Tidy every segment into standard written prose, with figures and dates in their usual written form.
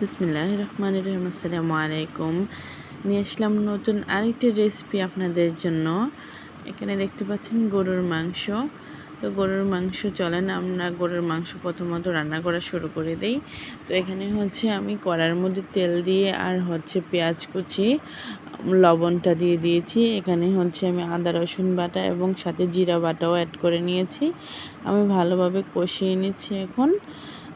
বিসমিল্লাহির রহমানির রহিম। আসসালামু আলাইকুম। নিয়ে আসলাম নতুন আরেকটি রেসিপি আপনাদের জন্য। এখানে দেখতে পাচ্ছেন গরুর মাংস। তো গরুর মাংস চলেন আমরা গরুর মাংস প্রথমত রান্না করা শুরু করে দেই। তো এখানে হচ্ছে আমি কড়াইয়ের মধ্যে তেল দিয়ে আর হচ্ছে পেঁয়াজ কুচি, লবণটা দিয়ে দিয়েছি। এখানে হচ্ছে আমি আদা রসুন বাটা এবং সাথে জিরা বাটাও অ্যাড করে নিয়েছি। আমি ভালোভাবে কষিয়ে নিচ্ছি এখন।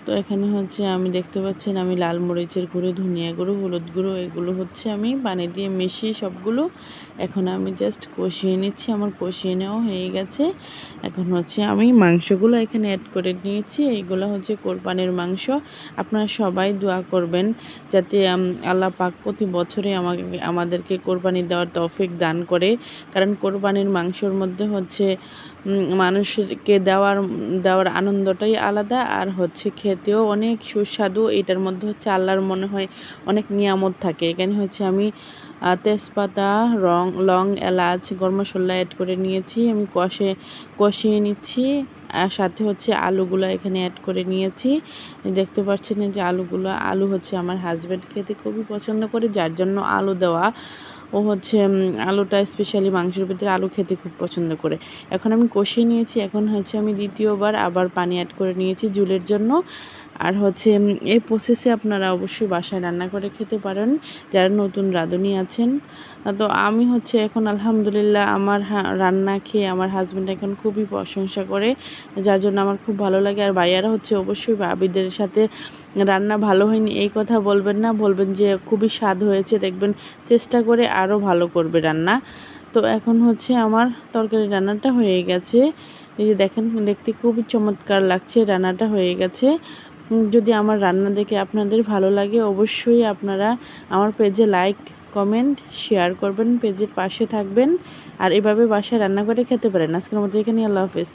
তো এখানে হচ্ছে আমি দেখতে পাচ্ছেন আমি লাল মরিচের গুঁড়ো, ধনিয়া গুঁড়ো, হলুদ গুঁড়ো এগুলো হচ্ছে আমি পানি দিয়ে মিশিয়ে সবগুলো এখন আমি জাস্ট কষিয়ে নিচ্ছি। আমার কষিয়ে নেওয়া হয়ে গেছে। এখন হচ্ছে আমি মাংসগুলো এখানে অ্যাড করে নিয়েছি। এইগুলো হচ্ছে কোরবানির মাংস। আপনারা সবাই দোয়া করবেন যাতে আল্লাহ পাক প্রতি বছরে আমাদেরকে কোরবানি দেওয়ার তৌফিক দান করে। কারণ কোরবানির মাংসর মধ্যে হচ্ছে মানুষকে দেওয়ার আনন্দটাই আলাদা, আর হচ্ছে খেতেও অনেক সুস্বাদু। এটার মধ্যে হচ্ছে আল্লাহর মনে হয় অনেক নিয়ামত থাকে। এখানে হচ্ছে আমি তেজপাতা, লং, এলাচ, গরম মশলা অ্যাড করে নিয়েছি। আমি কষিয়ে নিচ্ছি। আর সাথে হচ্ছে আলুগুলো এখানে অ্যাড করে নিয়েছি। দেখতে পাচ্ছেন যে আলু হচ্ছে আমার হাজব্যান্ড খেতে খুবই পছন্দ করে, যার জন্য আলু দেওয়া। ও হচ্ছে আলুটা স্পেশালি মাংসের ভিতরে আলু খেতে খুব পছন্দ করে। এখন আমি কষিয়ে নিয়েছি। এখন হচ্ছে আমি দ্বিতীয়বার আবার পানি অ্যাড করে নিয়েছি ঝোলের জন্য। আর হচ্ছে এই প্রসেসে আপনারা অবশ্যই বাসায় রান্না করে খেতে পারেন যারা নতুন রাঁধুনি আছেন। তো আমি হচ্ছে এখন আলহামদুলিল্লাহ আমার রান্না খেয়ে আমার হাজব্যান্ড এখন খুবই প্রশংসা করে, যার জন্য আমার খুব ভালো লাগে। আর ভাইয়ারা হচ্ছে অবশ্যই ভাবিদের সাথে রান্না ভালো হয়নি এই কথা বলবেন না, বলবেন যে খুবই স্বাদ হয়েছে, দেখবেন চেষ্টা করে আরও ভালো করবে রান্না। তো এখন হচ্ছে আমার তরকারি রান্নাটা হয়ে গেছে। এই যে দেখেন, দেখতে খুবই চমৎকার লাগছে, রান্নাটা হয়ে গেছে। যদি আমার রান্না দেখে আপনাদের ভালো লাগে অবশ্যই আপনারা আমার পেজে লাইক, কমেন্ট, শেয়ার করবেন, পেজের পাশে থাকবেন আর এভাবে বাসায় রান্না করে খেতে পারেন। আজকের মতো এখানে, আল্লাহ হাফেজ।